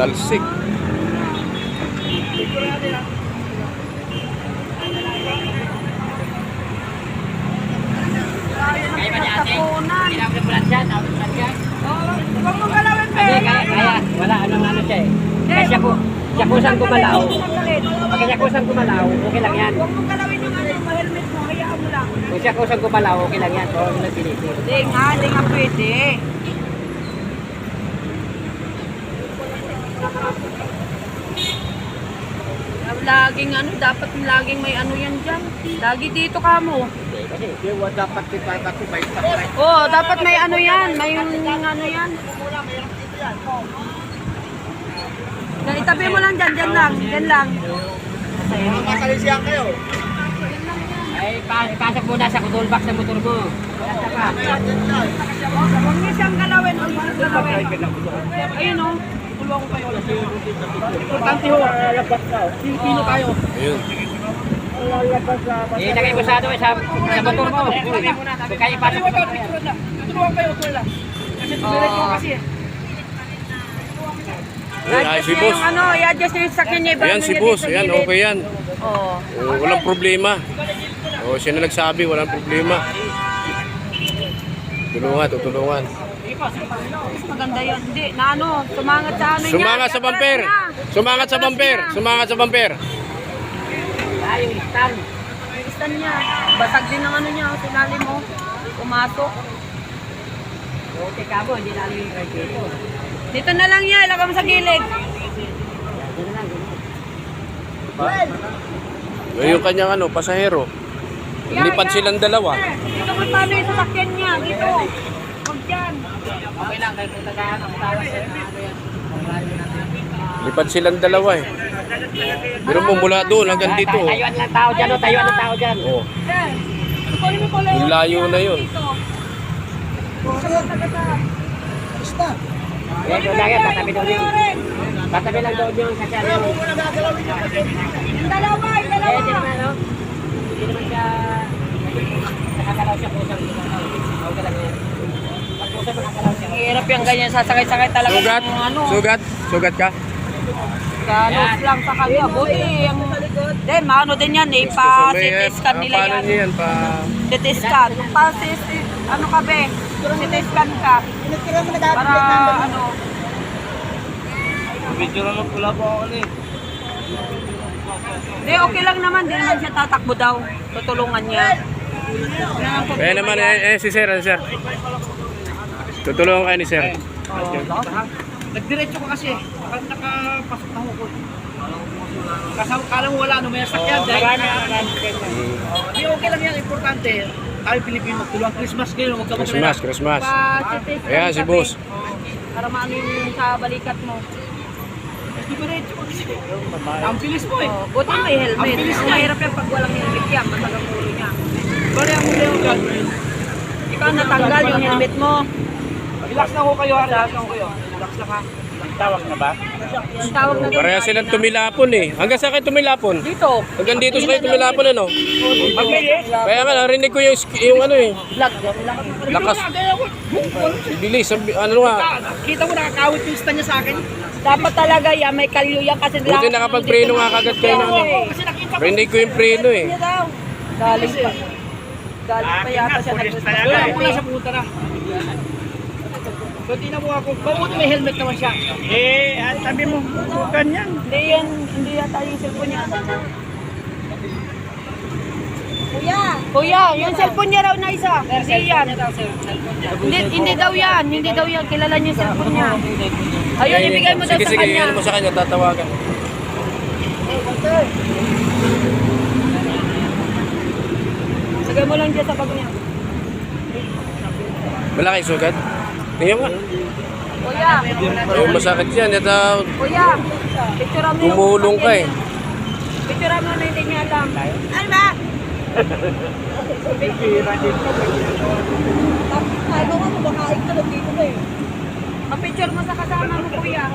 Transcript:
Talsik. Kaya ba niya ate? Kailangan ko bulan siya, bulan siya. Huwag mong galawin, Hindi, Pe. kaya, wala, ano siya eh. Kaya siya kusang gumalaw. Pag siya kusang gumalaw, okay lang yan. Huwag mong galawin yung helmet mo, hayaan mo lang. Kung siya kusang gumalaw, okay lang yan. Oo, hindi pinipil. Hindi nga pwede. Laging dapat laging may yan dyan. Lagi dito ka mo. Kasi, dapat may Oo, dapat may yan. May yan. Yan, itabi mo lang dyan lang. Dyan lang. Makalisiyan kayo. Ay, pasok muna sa toolbox ng motor mo. Basta ka. Huwag niyo siyang galawin. Huwag niyo siyang galawin. Ayun o. Importante ho. Pilipino tayo. Ayun. Ilagay mo sa motor mo. Kung kaya pasok mo na yan. Tutulungan kayo. Kasi tumirik mo kasi. Ay, si boss. I-adjust niyo yung sakyan niya. Ayan si boss. Ayan, okay yan. Oo. Oh, walang problema. Oh, siya na nagsabi, walang problema. Tutulungan. Maganda yun. Hindi, sumangat sa ano niya. Sumangat sa bumper. Sumangat sa bumper. Sumangat sa bumper. Ay, yung stand. Stand niya. Basag din ang niya. Sinali mo. Pumasok. Buti ka mo, hindi na yung radio. Dito na lang niya. Ilagay mo sa gilid. Yung kanyang pasahero. Lipad silang dalawa. Dito mo paano yung sasakyan niya. Dito. Huwag dyan. Okay lang, kahit tagaan ang tawas yan. Lipad silang dalawa eh. Pero mo mula doon hanggang dito. Tayuan lang tao dyan, tayuan lang tao dyan. Oh, Kunin mo pala yung layo na yun. Eh, doon lang yan, tatabi doon yun. Tatabi lang doon yun, kasi ano. Yung dalawa. Eh, di naman, no? Hindi naman siya, nakakalaw siya kusang gumalaw. Okay lang yan. Pag kusang nakakalaw siya. Hirap yung ganyan. Sasakay-sakay talaga. Sugat? ng Sugat ka? Galos lang sa kanya. Buti yung... Hindi, maano din yan eh. Pa-CT scan nila Paano yan. niya yan? CT scan. Pa-CT... Ano ka be? CT scan ka. Para ano... Video lang pula po ako eh. Hindi, okay lang naman. Hindi naman siya tatakbo daw. Tutulungan niya. Kaya naman, si sir, sir. Tutulungan kayo ni sir. Nagdiretso ko kasi, pag nakapasok na hukot. Kasama kala mo wala, may sakyan dahil di okay lang yan, importante. Tayo Pilipino magtulungan, Christmas ngayon, huwag ka maglala. Christmas. Pa-CT scan Ayan, si ka, boss. be. Para maano yung sa balikat mo. Diretso ko kasi. Ang bilis mo eh. Oh, buti may helmet. Ang mahirap yan pag walang helmet yan. Masagang ulo niya. Bali ang muli yung gag. Ikaw natanggal yung helmet mo. Relax na ko kayo, relax na ko kayo. Relax na ka. Tawag na ba? Ang tawag na doon. Pareha silang tumilapon eh. Hanggang saan kayo tumilapon? Dito. Hanggang dito kayo tumilapon ano? Ang bilis. Kaya nga, narinig ko yung ano eh. Vlog. Lakas. Bilis. Ano nga. Kita mo nakakawit yung stand niya sa akin. Dapat talaga yan. May kalyo yan kasi Buti nakapag-preno nga kagad kayo ng ano. Kasi nakita ko. Rinig ko yung preno eh. Hindi daw. Galing pa. Galing pa yata siya. Wala ko lang sa puta na. So tingnan mo ako, mabuti may helmet naman siya. Eh, sabi mo, ganyan. Hindi yan. Hindi yata yung cellphone niya. Kuya, yung cellphone niya raw na isa. Hindi yan. Hindi daw yan. Hindi daw yan. Kilala niyo yung cellphone niya. Ayun, ibigay mo daw Sige, sa sige. kanya. Ano mo sa kanya? Tatawagan. Sagay mo lang dyan sa bag niya. Malaki sugat? Tingnan mo. Kuya, Yung masakit yan. Ito, kuya, picturean mo yung... tumulong ka eh. Picturean mo na hindi niya alam. Ano ba? Ano nga, baka ikaw dito ba eh. Pag-picture mo sa kasama mo, kuya.